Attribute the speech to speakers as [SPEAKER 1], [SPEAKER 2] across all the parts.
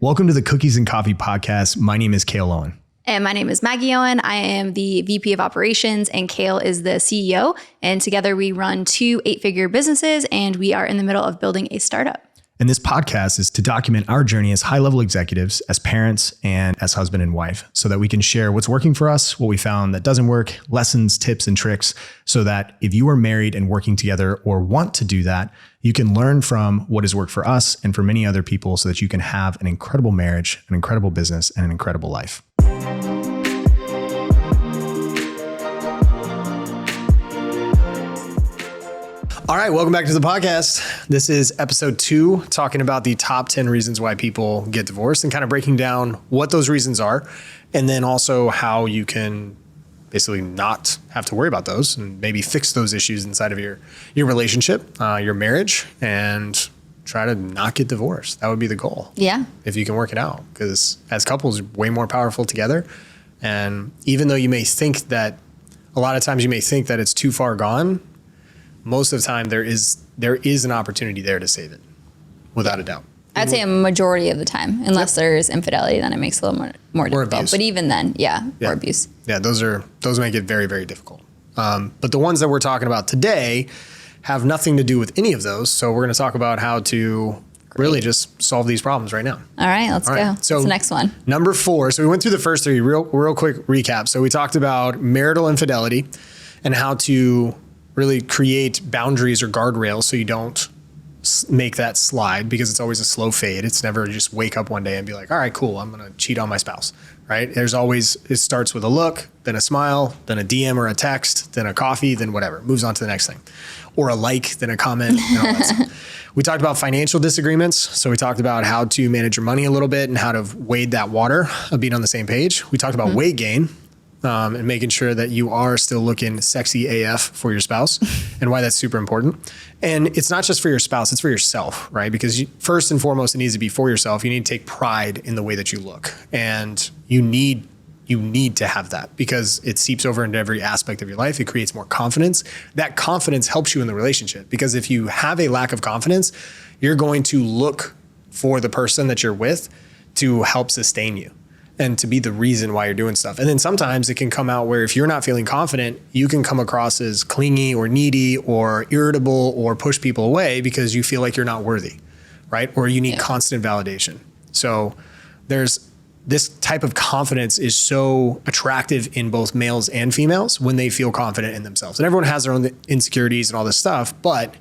[SPEAKER 1] Welcome to the Cookies and Coffee podcast. My name is Cale Owen.
[SPEAKER 2] And my name is Maggie Owen. I am the VP of Operations and Cale is the CEO. And together we run 2 8-figure businesses and we are in the middle of building a startup.
[SPEAKER 1] And this podcast is to document our journey as high-level executives, as parents, and as husband and wife, so that we can share what's working for us, what we found that doesn't work, lessons, tips, and tricks, so that if you are married and working together or want to do that, you can learn from what has worked for us and for many other people so that you can have an incredible marriage, an incredible business, and an incredible life. All right, welcome back to the podcast. This is episode 2, talking about the top 10 reasons why people get divorced and kind of breaking down what those reasons are, and then also how you can basically not have to worry about those and maybe fix those issues inside of your relationship, your marriage, and try to not get divorced. That would be the goal.
[SPEAKER 2] Yeah.
[SPEAKER 1] If you can work it out, because as couples, you're way more powerful together. And even though you may think that, a lot of times you may think that it's too far gone, most of the time there is an opportunity there to save it, without a doubt.
[SPEAKER 2] I'd say a majority of the time, unless there's infidelity, then it makes it a little more difficult. Abuse. But even then, or abuse. Yeah, those make it very, very difficult. But the ones that we're talking about today have nothing to do with any of those. So we're going to talk about how to really just solve these problems right now. All right, let's go.
[SPEAKER 1] So
[SPEAKER 2] what's the next one?
[SPEAKER 1] Number 4. So we went through the first 3, real quick recap. So we talked about marital infidelity and how to really create boundaries or guardrails so you don't make that slide, because it's always a slow fade. It's never just wake up one day and be like, all right, cool, I'm going to cheat on my spouse, right? It starts with a look, then a smile, then a DM or a text, then a coffee, then whatever, moves on to the next thing, or a like, then a comment, and all that stuff. We talked about financial disagreements. So we talked about how to manage your money a little bit and how to wade that water of being on the same page. We talked about weight gain, and making sure that you are still looking sexy AF for your spouse and why that's super important. And it's not just for your spouse, it's for yourself, right? Because first and foremost, it needs to be for yourself. You need to take pride in the way that you look, and you need to have that because it seeps over into every aspect of your life. It creates more confidence. That confidence helps you in the relationship, because if you have a lack of confidence, you're going to look for the person that you're with to help sustain you and to be the reason why you're doing stuff. And then sometimes it can come out where if you're not feeling confident, you can come across as clingy or needy or irritable or push people away because you feel like you're not worthy, right? Or you need constant validation. So there's this type of confidence is so attractive in both males and females when they feel confident in themselves. And everyone has their own insecurities and all this stuff, but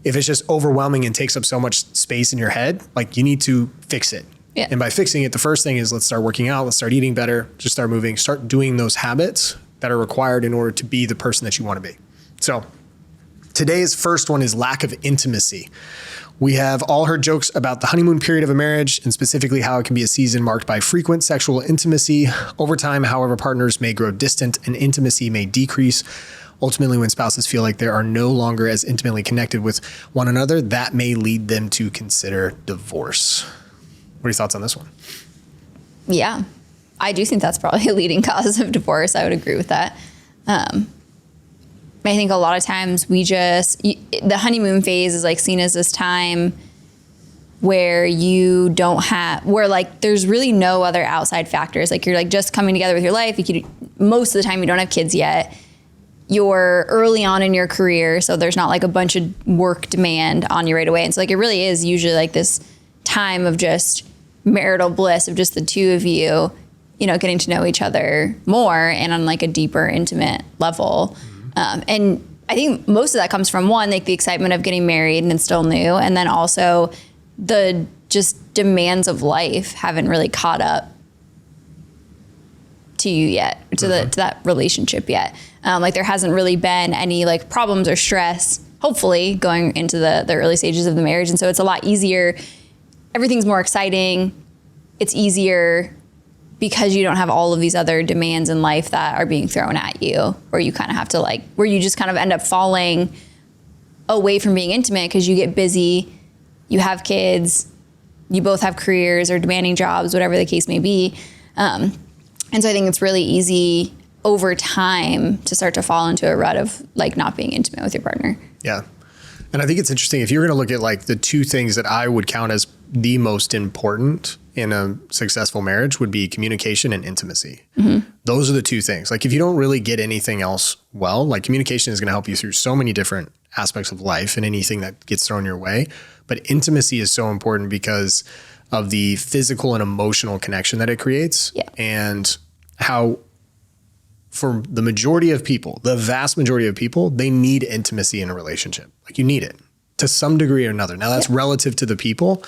[SPEAKER 1] if it's just overwhelming and takes up so much space in your head, like you need to fix it. Yeah. And by fixing it, the first thing is let's start working out, let's start eating better, just start moving, start doing those habits that are required in order to be the person that you want to be. So today's first one is lack of intimacy. We have all heard jokes about the honeymoon period of a marriage, and specifically how it can be a season marked by frequent sexual intimacy. Over time, however, partners may grow distant and intimacy may decrease. Ultimately, when spouses feel like they are no longer as intimately connected with one another, that may lead them to consider divorce. What are your thoughts on this one?
[SPEAKER 2] Yeah, I do think that's probably a leading cause of divorce. I would agree with that. I think a lot of times the honeymoon phase is like seen as this time where where like there's really no other outside factors. Like you're like just coming together with your life. Most of the time you don't have kids yet. You're early on in your career, so there's not like a bunch of work demand on you right away. And so like it really is usually like this time of just marital bliss of just the two of you, getting to know each other more and on like a deeper, intimate level. And I think most of that comes from one, like the excitement of getting married and it's still new. And then also the just demands of life haven't really caught up to you yet, to that relationship yet. Like there hasn't really been any like problems or stress, hopefully going into the early stages of the marriage. And so it's a lot easier. Everything's more exciting. It's easier because you don't have all of these other demands in life that are being thrown at you, where you kind of have to where you just kind of end up falling away from being intimate because you get busy, you have kids, you both have careers or demanding jobs, whatever the case may be. And so I think it's really easy over time to start to fall into a rut of not being intimate with your partner.
[SPEAKER 1] Yeah. And I think it's interesting if you're going to look at the 2 things that I would count as the most important in a successful marriage would be communication and intimacy. Those are the two things. Like if you don't really get anything else well, like communication is going to help you through so many different aspects of life and anything that gets thrown your way. But intimacy is so important because of the physical and emotional connection that it creates, and how for the majority of people, the vast majority of people, they need intimacy in a relationship. Like you need it to some degree or another. Now that's relative to the people,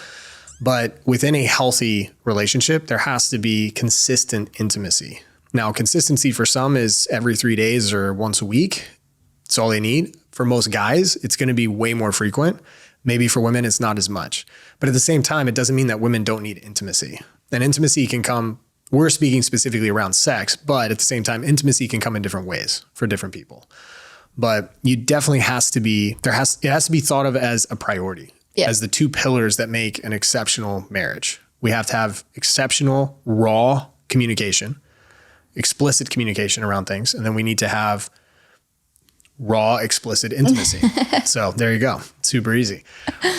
[SPEAKER 1] but within a healthy relationship, there has to be consistent intimacy. Now, consistency for some is every 3 days or once a week. It's all they need. For most guys, it's going to be way more frequent. Maybe for women, it's not as much. But at the same time, it doesn't mean that women don't need intimacy. And intimacy can come, we're speaking specifically around sex, but at the same time, intimacy can come in different ways for different people. But you definitely it has to be thought of as a priority, as the two pillars that make an exceptional marriage. We have to have exceptional, raw communication, explicit communication around things. And then we need to have raw, explicit intimacy. So there you go. Super easy.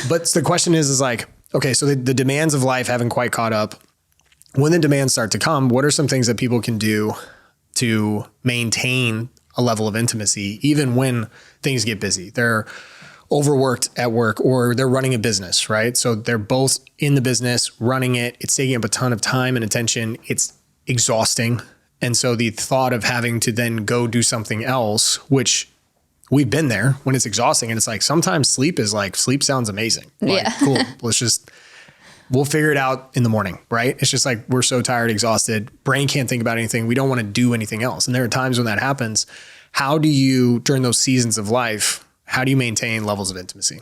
[SPEAKER 1] But the question is like, okay, so the demands of life haven't quite caught up. When the demands start to come, what are some things that people can do to maintain a level of intimacy, even when things get busy? They're overworked at work or they're running a business, right? So they're both in the business, running it. It's taking up a ton of time and attention. It's exhausting. And so the thought of having to then go do something else, which we've been there when it's exhausting, and it's like sometimes sleep sounds amazing. Like, cool. We'll figure it out in the morning, right? It's just like we're so tired, exhausted, brain can't think about anything. We don't want to do anything else. And there are times when that happens. How do you, during those seasons of life, how do you maintain levels of intimacy?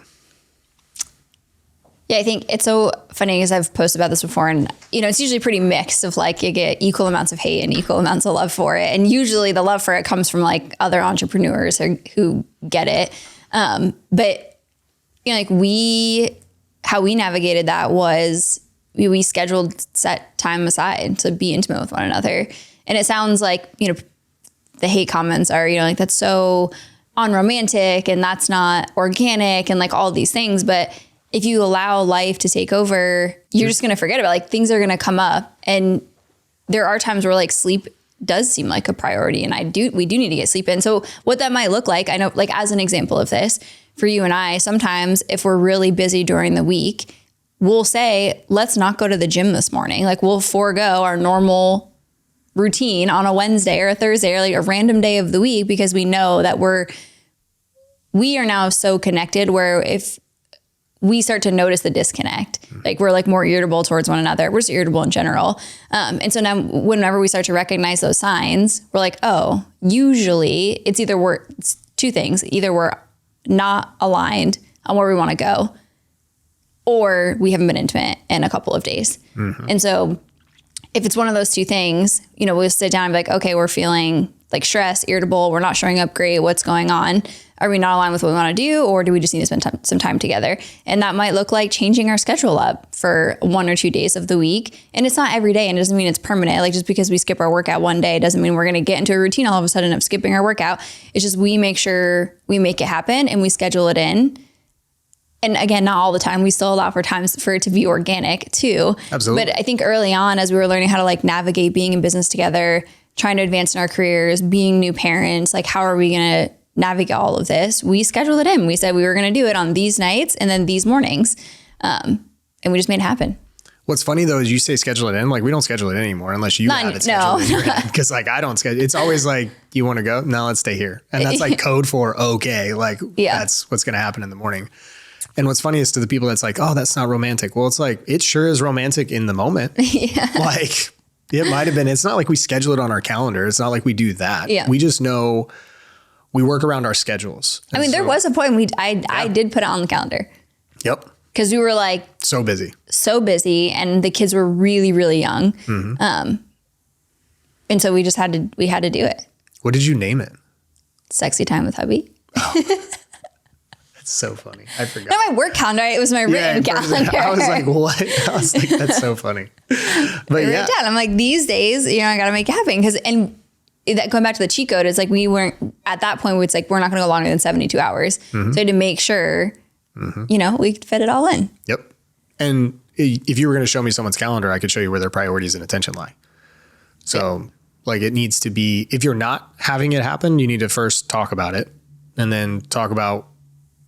[SPEAKER 2] Yeah, I think it's so funny because I've posted about this before, and it's usually pretty mixed of like you get equal amounts of hate and equal amounts of love for it. And usually the love for it comes from like other entrepreneurs who get it. But like how we navigated that was we scheduled set time aside to be intimate with one another. And it sounds like, the hate comments are, like that's so unromantic and that's not organic and like all these things. But if you allow life to take over, you're just going to forget about it. Like things are going to come up, and there are times where like sleep does seem like a priority, and we do need to get sleep in. So what that might look like, I know, like as an example of this for you and I, sometimes if we're really busy during the week, we'll say, let's not go to the gym this morning. Like we'll forego our normal routine on a Wednesday or a Thursday or like a random day of the week, because we know that we are now so connected where if we start to notice the disconnect. Like we're like more irritable towards one another. We're just irritable in general. And so now whenever we start to recognize those signs, we're like, oh, usually it's it's two things. Either we're not aligned on where we want to go, or we haven't been intimate in a couple of days. And so if it's one of those two things, we'll sit down and be like, okay, we're feeling like stressed, irritable. We're not showing up great. What's going on? Are we not aligned with what we want to do? Or do we just need to spend some time together? And that might look like changing our schedule up for 1 or 2 days of the week. And it's not every day, and it doesn't mean it's permanent. Like just because we skip our workout one day doesn't mean we're going to get into a routine all of a sudden of skipping our workout. It's just we make sure we make it happen and we schedule it in. And again, not all the time. We still allow for times for it to be organic too.
[SPEAKER 1] Absolutely.
[SPEAKER 2] But I think early on, as we were learning how to like navigate being in business together, trying to advance in our careers, being new parents, like how are we going to navigate all of this? We scheduled it in. We said we were going to do it on these nights and then these mornings. And we just made it happen.
[SPEAKER 1] What's funny though, is you say schedule it in, like we don't schedule it anymore unless you have it scheduled in your head. Cause like I don't schedule. It's always like, you want to go? No, let's stay here. And that's like code for okay. Like that's what's going to happen in the morning. And what's funny is to the people that's like, oh, that's not romantic. Well, it's like, it sure is romantic in the moment. Like it might've been, it's not like we schedule it on our calendar. It's not like we do that. We just know we work around our schedules.
[SPEAKER 2] I mean, there was a point I did put it on the calendar.
[SPEAKER 1] Yep.
[SPEAKER 2] Because we were like
[SPEAKER 1] so busy,
[SPEAKER 2] and the kids were really, really young. And so we just had to do it.
[SPEAKER 1] What did you name it?
[SPEAKER 2] Sexy Time with Hubby.
[SPEAKER 1] Oh. That's so funny. I forgot.
[SPEAKER 2] Not my work calendar. It was my written calendar.
[SPEAKER 1] I was like, what? I was like, that's so funny. But yeah.
[SPEAKER 2] Down. I'm like, these days, I got to make it happen. And that going back to the cheat code, it's like we weren't at that point. It's like we're not going to go longer than 72 hours. So I had to make sure, we could fit it all in.
[SPEAKER 1] Yep. And if you were going to show me someone's calendar, I could show you where their priorities and attention lie. So like it needs to be, if you're not having it happen, you need to first talk about it and then talk about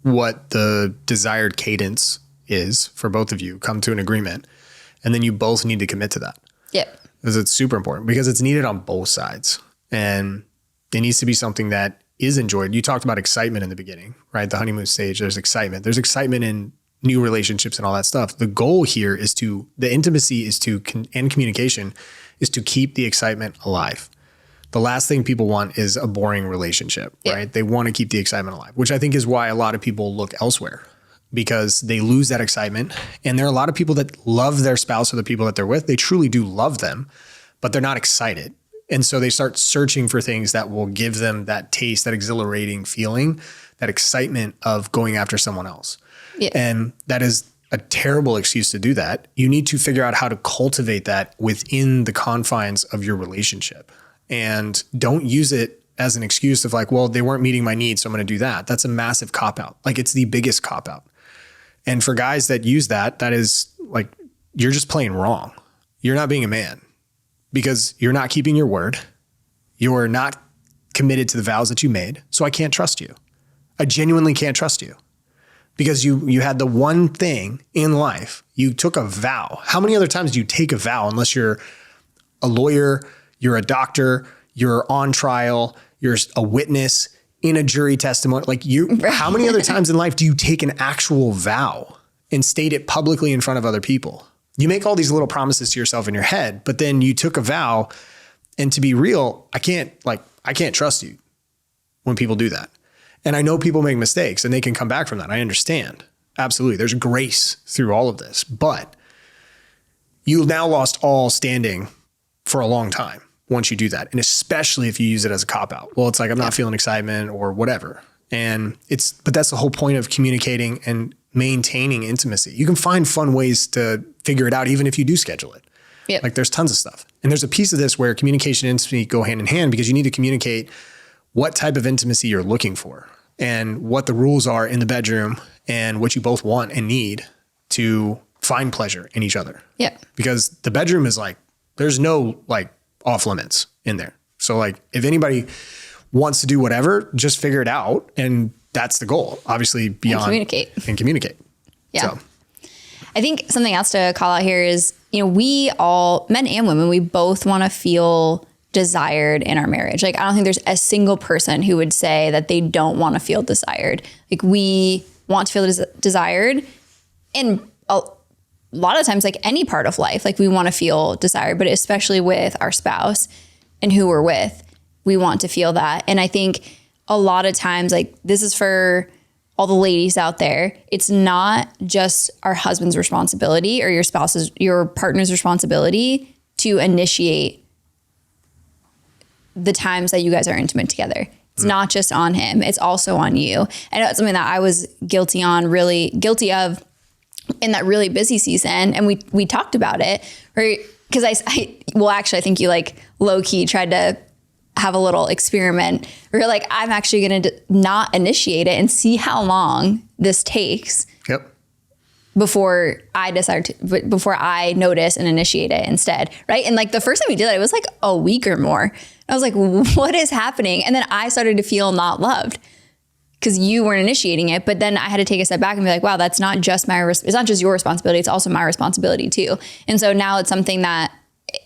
[SPEAKER 1] what the desired cadence is for both of you, come to an agreement. And then you both need to commit to that.
[SPEAKER 2] Yep.
[SPEAKER 1] Because it's super important because it's needed on both sides. And it needs to be something that is enjoyed. You talked about excitement in the beginning, right? The honeymoon stage, there's excitement. There's excitement in new relationships and all that stuff. The goal here is to, the intimacy is to, and communication is to keep the excitement alive. The last thing people want is a boring relationship, right? They want to keep the excitement alive, which I think is why a lot of people look elsewhere because they lose that excitement. And there are a lot of people that love their spouse or the people that they're with. They truly do love them, but they're not excited. And so they start searching for things that will give them that taste, that exhilarating feeling, that excitement of going after someone else. Yeah. And that is a terrible excuse to do that. You need to figure out how to cultivate that within the confines of your relationship. And don't use it as an excuse of like, well, they weren't meeting my needs, so I'm going to do that. That's a massive cop-out. Like it's the biggest cop-out. And for guys that use that, that is like, you're just playing wrong. You're not being a man because you're not keeping your word. You're not committed to the vows that you made. So I can't trust you. I genuinely can't trust you because you had the one thing in life. You took a vow. How many other times do you take a vow unless you're a lawyer, you're a doctor, you're on trial, you're a witness in a jury testimony? Like how many other times in life do you take an actual vow and state it publicly in front of other people? You make all these little promises to yourself in your head, but then you took a vow. And to be real, I can't trust you when people do that. And I know people make mistakes and they can come back from that. I understand. Absolutely. There's grace through all of this, but you now lost all standing for a long time once you do that. And especially if you use it as a cop-out. Well, it's like, I'm not feeling excitement or whatever. But that's the whole point of communicating and maintaining intimacy. You can find fun ways to figure it out, even if you do schedule it. Yep. Like there's tons of stuff. And there's a piece of this where communication and intimacy go hand in hand because you need to communicate what type of intimacy you're looking for and what the rules are in the bedroom and what you both want and need to find pleasure in each other. Yeah. Because the bedroom is like, there's no like off limits in there. So like if anybody wants to do whatever, just figure it out. And that's the goal, obviously beyond and communicate.
[SPEAKER 2] Yeah. So. I think something else to call out here is, we all, men and women, we both want to feel desired in our marriage. Like, I don't think there's a single person who would say that they don't want to feel desired. Like we want to feel desired in a lot of times, like any part of life, like we want to feel desired, but especially with our spouse and who we're with, we want to feel that. And I think a lot of times, like this is for all the ladies out there, it's not just our husband's responsibility or your partner's responsibility to initiate the times that you guys are intimate together. It's not just on him. It's also on you. I know it's something that I was guilty of in that really busy season. And we talked about it, right? Because I think you like low key tried to have a little experiment where you're like, I'm actually going to not initiate it and see how long this takes. Yep. Before I notice and initiate it instead. Right. And like the first time we did that, it was like a week or more. I was like, what is happening? And then I started to feel not loved because you weren't initiating it. But then I had to take a step back and be like, wow, that's not just it's not just your responsibility. It's also my responsibility too. And so now it's something that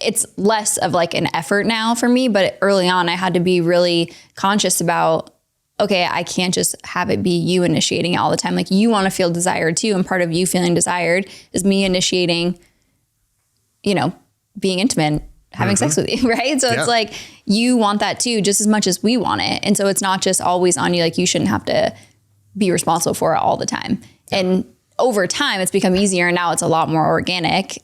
[SPEAKER 2] it's less of like an effort now for me, but early on I had to be really conscious about, okay, I can't just have it be you initiating it all the time. Like you want to feel desired too. And part of you feeling desired is me initiating, being intimate, having sex with you. Right. So it's like, you want that too, just as much as we want it. And so it's not just always on you. Like you shouldn't have to be responsible for it all the time. Yeah. And over time it's become easier. And now it's a lot more organic.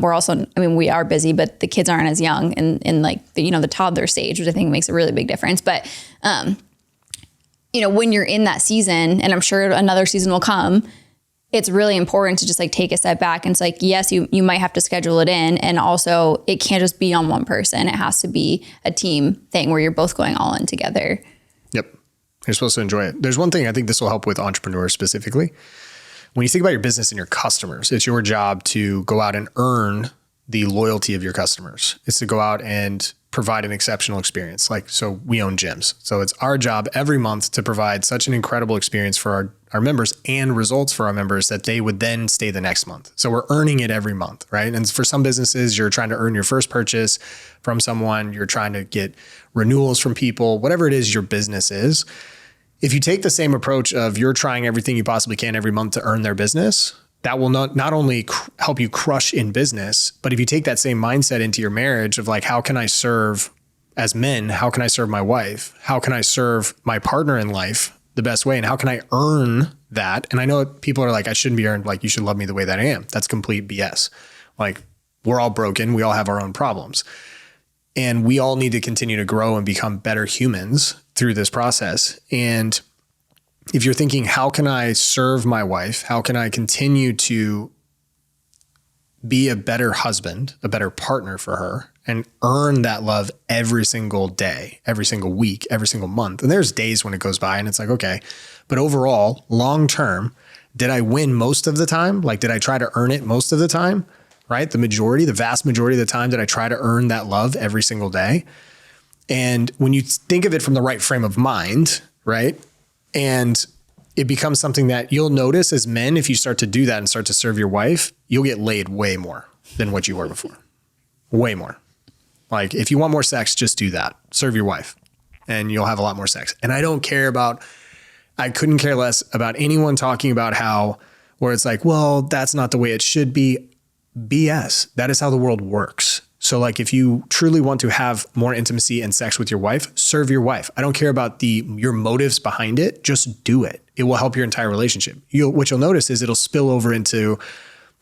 [SPEAKER 2] We're also, we are busy, but the kids aren't as young and like the toddler stage, which I think makes a really big difference. But, when you're in that season, and I'm sure another season will come, it's really important to just like take a step back. And it's like, yes, you might have to schedule it in. And also it can't just be on one person. It has to be a team thing where you're both going all in together.
[SPEAKER 1] Yep. You're supposed to enjoy it. There's one thing I think this will help with entrepreneurs specifically. when you think about your business and your customers, it's your job to go out and earn the loyalty of your customers. It's to go out and provide an exceptional experience. So we own gyms. So it's our job every month to provide such an incredible experience for our members and results for our members that they would then stay the next month. So we're earning it every month, right? And for some businesses, you're trying to earn your first purchase from someone, you're trying to get renewals from people, whatever it is your business is. If you take the same approach of you're trying everything you possibly can every month to earn their business, that will not only help you crush in business, but if you take that same mindset into your marriage of like, how can I serve as men? How can I serve my wife? How can I serve my partner in life the best way? And how can I earn that? And I know people are like, I shouldn't be earned. Like, you should love me the way that I am. That's complete BS. Like, we're all broken. We all have our own problems. And we all need to continue to grow and become better humans through this process. And if you're thinking, how can I serve my wife? How can I continue to be a better husband, a better partner for her, and earn that love every single day, every single week, every single month? And there's days when it goes by and it's like, okay, but overall, long term, did I win most of the time? Like, did I try to earn it most of the time? Right? The vast majority of the time, did I try to earn that love every single day? And when you think of it from the right frame of mind, right? And it becomes something that you'll notice as men, if you start to do that and start to serve your wife, you'll get laid way more than what you were before. Way more. Like, if you want more sex, just do that. Serve your wife and you'll have a lot more sex. And I couldn't care less about anyone talking about where it's like, well, that's not the way it should be. BS. That is how the world works. So like, if you truly want to have more intimacy and sex with your wife, serve your wife. I don't care about your motives behind it. Just do it. It will help your entire relationship. What you'll notice is it'll spill over into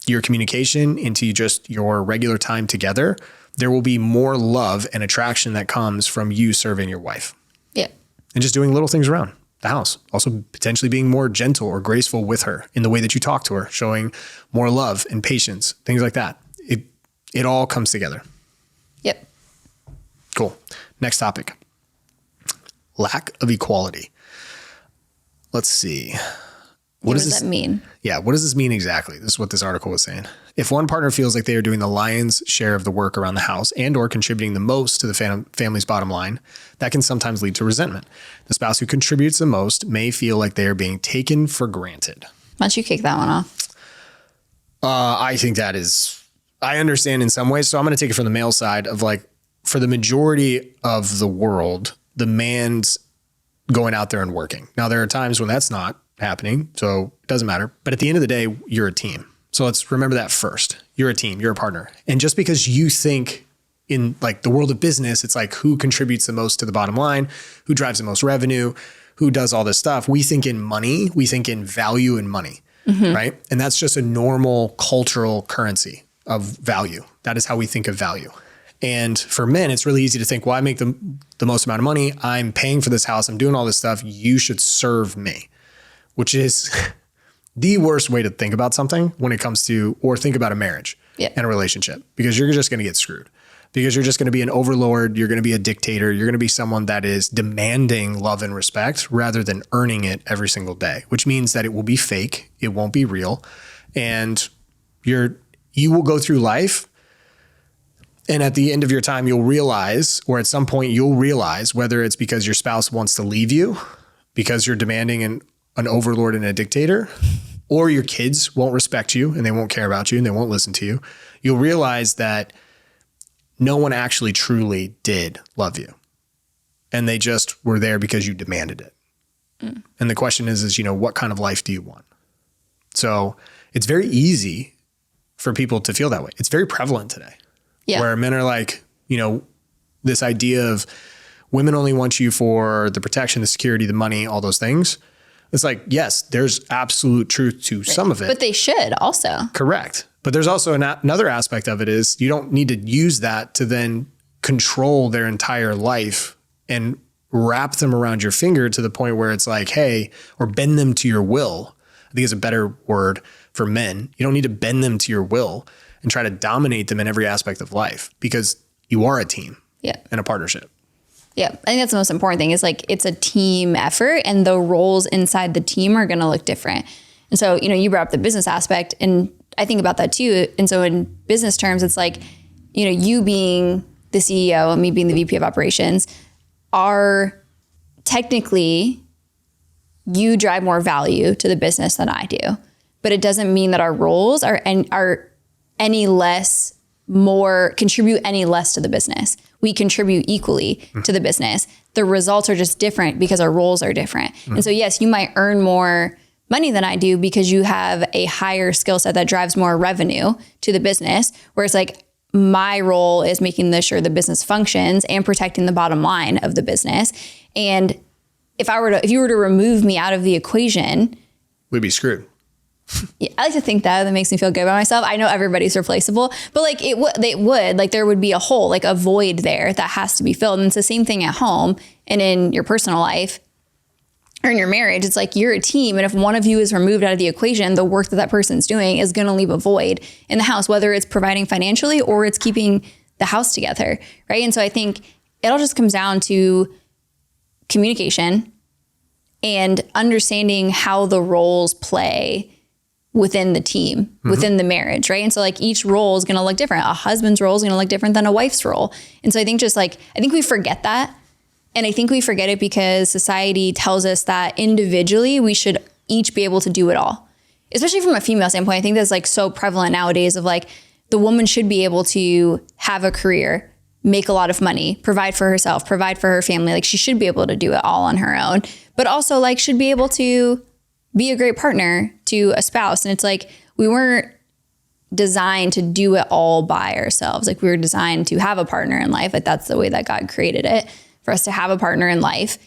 [SPEAKER 1] your communication, into just your regular time together. There will be more love and attraction that comes from you serving your wife.
[SPEAKER 2] Yeah.
[SPEAKER 1] And just doing little things around the house. Also potentially being more gentle or graceful with her in the way that you talk to her, showing more love and patience, things like that. It all comes together.
[SPEAKER 2] Yep.
[SPEAKER 1] Cool. Next topic. Lack of equality. Let's see.
[SPEAKER 2] What does that mean?
[SPEAKER 1] Yeah. What does this mean exactly? This is what this article was saying. If one partner feels like they are doing the lion's share of the work around the house and or contributing the most to the family's bottom line, that can sometimes lead to resentment. The spouse who contributes the most may feel like they are being taken for granted.
[SPEAKER 2] Why don't you kick that one off?
[SPEAKER 1] I think I understand in some ways. So I'm going to take it from the male side of like, for the majority of the world, the man's going out there and working. Now, there are times when that's not happening, so it doesn't matter. But at the end of the day, you're a team. So let's remember that first. You're a team, you're a partner. And just because you think in like the world of business, it's like who contributes the most to the bottom line, who drives the most revenue, who does all this stuff. We think in money, we think in value and money, right? And that's just a normal cultural currency of value. That is how we think of value. And for men, it's really easy to think, well, I make the most amount of money. I'm paying for this house. I'm doing all this stuff. You should serve me, which is the worst way to think about something when it comes to, or think about a marriage and a relationship, because you're just going to get screwed, because you're just going to be an overlord. You're going to be a dictator. You're going to be someone that is demanding love and respect rather than earning it every single day, which means that it will be fake. It won't be real. And you will go through life. And at the end of your time, you'll realize, or at some point you'll realize, whether it's because your spouse wants to leave you because you're demanding an overlord and a dictator, or your kids won't respect you and they won't care about you and they won't listen to you. You'll realize that no one actually truly did love you. And they just were there because you demanded it. And the question is, what kind of life do you want? So it's very easy for people to feel that way. It's very prevalent today. Yeah. Where men are like, this idea of women only want you for the protection, the security, the money, all those things. It's like, yes, there's absolute truth to some of it.
[SPEAKER 2] But they should also.
[SPEAKER 1] Correct. But there's also another aspect of it is you don't need to use that to then control their entire life and wrap them around your finger to the point where it's like, hey, or bend them to your will. I think is a better word for men. You don't need to bend them to your will and try to dominate them in every aspect of life, because you are a team and a partnership. Yeah.
[SPEAKER 2] I think that's the most important thing is like, it's a team effort and the roles inside the team are going to look different. And so, you brought up the business aspect, and I think about that too. And so in business terms, it's like, you being the CEO and me being the VP of operations are technically, you drive more value to the business than I do. But it doesn't mean that our roles are any less contribute any less to the business. We contribute equally to the business. The results are just different because our roles are different. And so yes, you might earn more money than I do because you have a higher skill set that drives more revenue to the business. Whereas like my role is making sure the business functions and protecting the bottom line of the business. And if you were to remove me out of the equation,
[SPEAKER 1] we'd be screwed.
[SPEAKER 2] Yeah, I like to think that makes me feel good about myself. I know everybody's replaceable, but like there would be a hole, like a void there that has to be filled. And it's the same thing at home and in your personal life or in your marriage. It's like you're a team. And if one of you is removed out of the equation, the work that person's doing is going to leave a void in the house, whether it's providing financially or it's keeping the house together. Right. And so I think it all just comes down to communication and understanding how the roles play within the team, within the marriage, right? And so like each role is going to look different. A husband's role is going to look different than a wife's role. And so I think I think we forget that. And I think we forget it because society tells us that individually we should each be able to do it all. Especially from a female standpoint, I think that's like so prevalent nowadays of like the woman should be able to have a career, make a lot of money, provide for herself, provide for her family. Like she should be able to do it all on her own, but also like should be able to be a great partner to a spouse. And it's like, we weren't designed to do it all by ourselves. Like we were designed to have a partner in life. Like that's the way that God created it, for us to have a partner in life.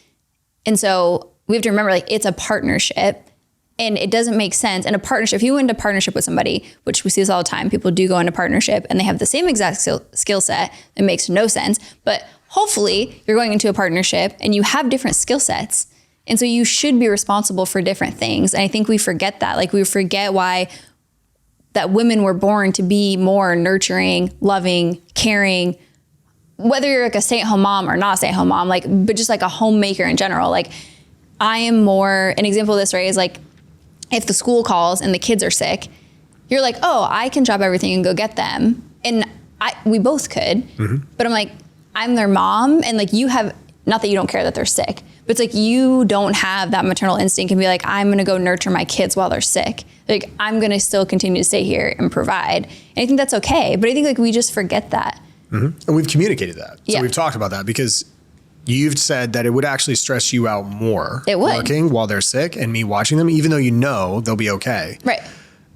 [SPEAKER 2] And so we have to remember like it's a partnership and it doesn't make sense in a partnership. If you go into partnership with somebody, which we see this all the time, people do go into partnership and they have the same exact skill set. It makes no sense, but hopefully you're going into a partnership and you have different skill sets. And so you should be responsible for different things. And I think we forget that. Like we forget that women were born to be more nurturing, loving, caring, whether you're like a stay-at-home mom or not a stay-at-home mom, but just like a homemaker in general. Like I am more, an example of this, right, is like if the school calls and the kids are sick, you're like, oh, I can drop everything and go get them. And we both could, but I'm like, I'm their mom. And like you have, not that you don't care that they're sick, but it's like you don't have that maternal instinct and be like, I'm going to go nurture my kids while they're sick. Like I'm going to still continue to stay here and provide. And I think that's okay. But I think like we just forget that.
[SPEAKER 1] And we've communicated that. So we've talked about that because you've said that it would actually stress you out more working while they're sick and me watching them, even though they'll be okay.
[SPEAKER 2] Right.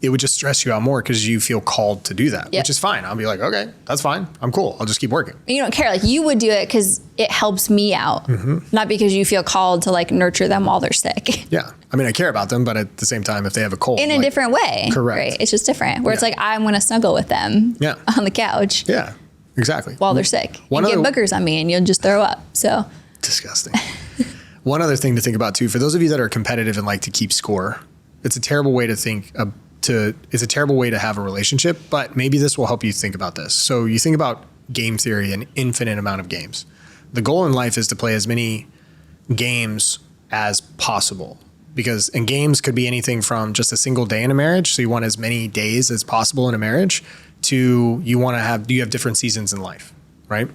[SPEAKER 1] It would just stress you out more because you feel called to do that, which is fine. I'll be like, okay, that's fine. I'm cool. I'll just keep working.
[SPEAKER 2] You don't care. Like you would do it because it helps me out, not because you feel called to like nurture them while they're sick.
[SPEAKER 1] Yeah. I mean, I care about them, but at the same time, if they have a cold.
[SPEAKER 2] In a different way.
[SPEAKER 1] Correct.
[SPEAKER 2] Right? It's just different. Where it's like, I'm going to snuggle with them on the couch.
[SPEAKER 1] Yeah, exactly.
[SPEAKER 2] While they're sick. You get boogers on me and you'll just throw up. So
[SPEAKER 1] disgusting. One other thing to think about too, for those of you that are competitive and like to keep score, it's a terrible way to think it's a terrible way to have a relationship, but maybe this will help you think about this. So you think about game theory, an infinite amount of games. The goal in life is to play as many games as possible and games could be anything from just a single day in a marriage. So you want as many days as possible in a marriage to you have different seasons in life, right?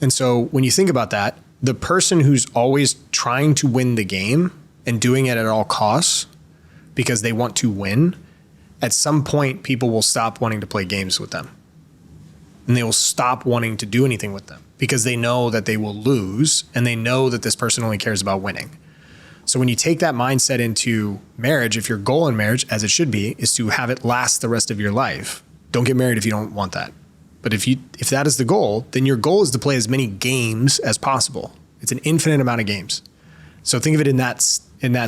[SPEAKER 1] And so when you think about that, the person who's always trying to win the game and doing it at all costs because they want to win, at some point, people will stop wanting to play games with them. And they will stop wanting to do anything with them because they know that they will lose and they know that this person only cares about winning. So when you take that mindset into marriage, if your goal in marriage, as it should be, is to have it last the rest of your life, don't get married if you don't want that. But if that is the goal, then your goal is to play as many games as possible. It's an infinite amount of games. So think of it in that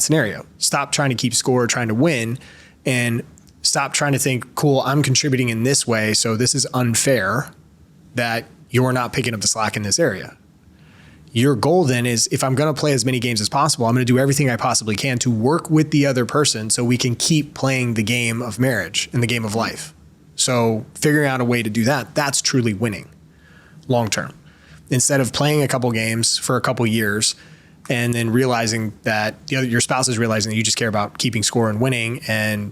[SPEAKER 1] scenario. Stop trying to keep score, trying to win, and stop trying to think, cool, I'm contributing in this way, so this is unfair that you're not picking up the slack in this area. Your goal then is, if I'm going to play as many games as possible, I'm going to do everything I possibly can to work with the other person so we can keep playing the game of marriage and the game of life. So figuring out a way to do that, that's truly winning long term. Instead of playing a couple games for a couple years And then realizing that your spouse is realizing that you just care about keeping score and winning and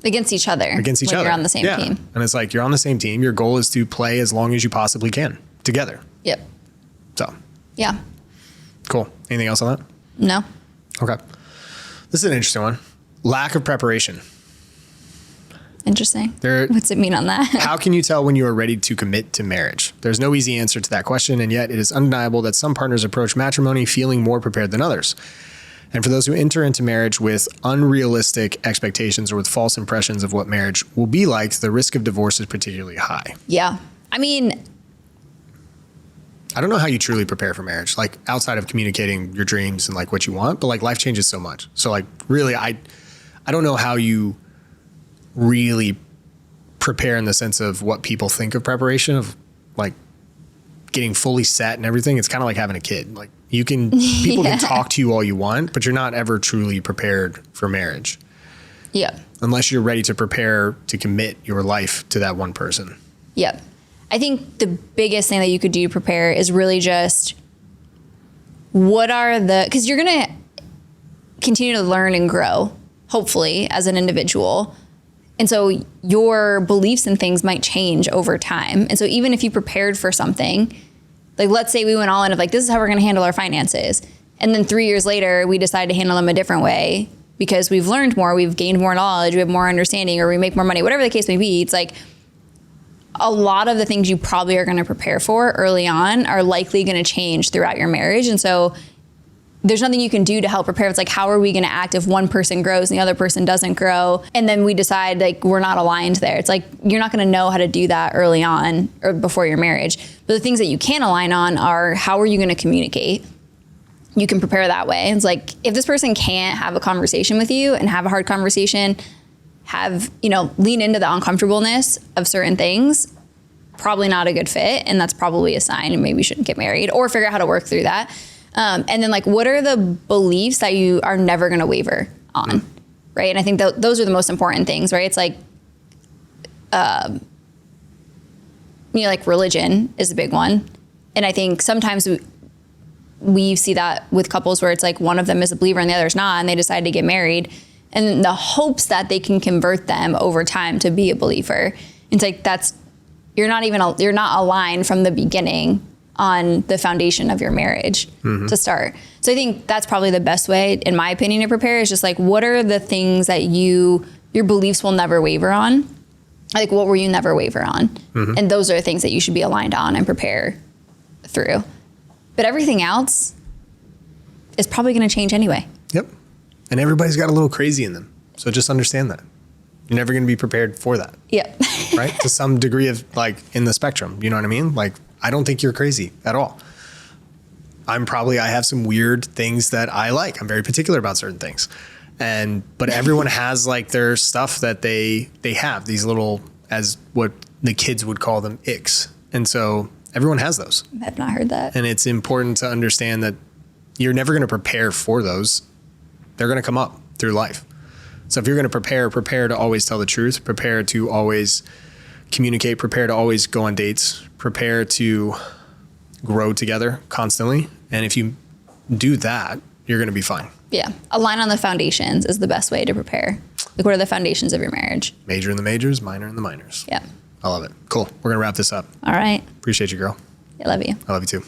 [SPEAKER 2] against each other.
[SPEAKER 1] Against each other.
[SPEAKER 2] You're on the same team.
[SPEAKER 1] And it's like, you're on the same team. Your goal is to play as long as you possibly can together.
[SPEAKER 2] Yep.
[SPEAKER 1] So.
[SPEAKER 2] Yeah.
[SPEAKER 1] Cool. Anything else on that?
[SPEAKER 2] No.
[SPEAKER 1] Okay. This is an interesting one. Lack of preparation.
[SPEAKER 2] Interesting. What's it mean on that?
[SPEAKER 1] How can you tell when you are ready to commit to marriage? There's no easy answer to that question, and yet it is undeniable that some partners approach matrimony feeling more prepared than others. And for those who enter into marriage with unrealistic expectations or with false impressions of what marriage will be like, the risk of divorce is particularly high.
[SPEAKER 2] Yeah. I mean,
[SPEAKER 1] I don't know how you truly prepare for marriage, like outside of communicating your dreams and like what you want, but like life changes so much. So like really, I don't know how you really prepare in the sense of what people think of preparation, of like getting fully set and everything. It's kind of like having a kid. Like people can talk to you all you want, but you're not ever truly prepared for marriage.
[SPEAKER 2] Yeah.
[SPEAKER 1] Unless you're ready to prepare to commit your life to that one person.
[SPEAKER 2] Yep. I think the biggest thing that you could do to prepare is really just because you're going to continue to learn and grow, hopefully, as an individual. And so your beliefs and things might change over time. And so even if you prepared for something, like let's say we went all in of like, this is how we're going to handle our finances. And then 3 years later, we decide to handle them a different way because we've learned more, we've gained more knowledge, we have more understanding, or we make more money, whatever the case may be. It's like a lot of the things you probably are going to prepare for early on are likely going to change throughout your marriage. And so there's nothing you can do to help prepare. It's like, how are we going to act if one person grows and the other person doesn't grow? And then we decide like we're not aligned there. It's like, you're not going to know how to do that early on or before your marriage. But the things that you can align on are, how are you going to communicate? You can prepare that way. It's like, if this person can't have a conversation with you and have a hard conversation, lean into the uncomfortableness of certain things, probably not a good fit. And that's probably a sign and maybe you shouldn't get married, or figure out how to work through that. And then like, what are the beliefs that you are never going to waver on? Right. And I think those are the most important things, right? It's like, like religion is a big one. And I think sometimes we see that with couples where it's like one of them is a believer and the other's not, and they decide to get married and the hopes that they can convert them over time to be a believer. It's like, you're not aligned from the beginning on the foundation of your marriage to start. So I think that's probably the best way, in my opinion, to prepare, is just like, what are the things that your beliefs will never waver on? Like, what will you never waver on? And those are the things that you should be aligned on and prepare through. But everything else is probably going to change anyway.
[SPEAKER 1] Yep. And everybody's got a little crazy in them. So just understand that. You're never going to be prepared for that.
[SPEAKER 2] Yep.
[SPEAKER 1] Right? To some degree of like in the spectrum, you know what I mean? Like, I don't think you're crazy at all. I have some weird things that I like. I'm very particular about certain things. But everyone has like their stuff that they have, these little, as what the kids would call them, icks. And so everyone has those.
[SPEAKER 2] I've not heard that.
[SPEAKER 1] And it's important to understand that you're never going to prepare for those. They're going to come up through life. So if you're going to prepare to always tell the truth, prepare to always communicate, prepare to always go on dates, prepare to grow together constantly. And if you do that, you're going to be fine.
[SPEAKER 2] Yeah. Align on the foundations is the best way to prepare. Like, what are the foundations of your marriage?
[SPEAKER 1] Major in the majors, minor in the minors.
[SPEAKER 2] Yeah.
[SPEAKER 1] I love it. Cool. We're going to wrap this up.
[SPEAKER 2] All right.
[SPEAKER 1] Appreciate you, girl.
[SPEAKER 2] I love you.
[SPEAKER 1] I love you too.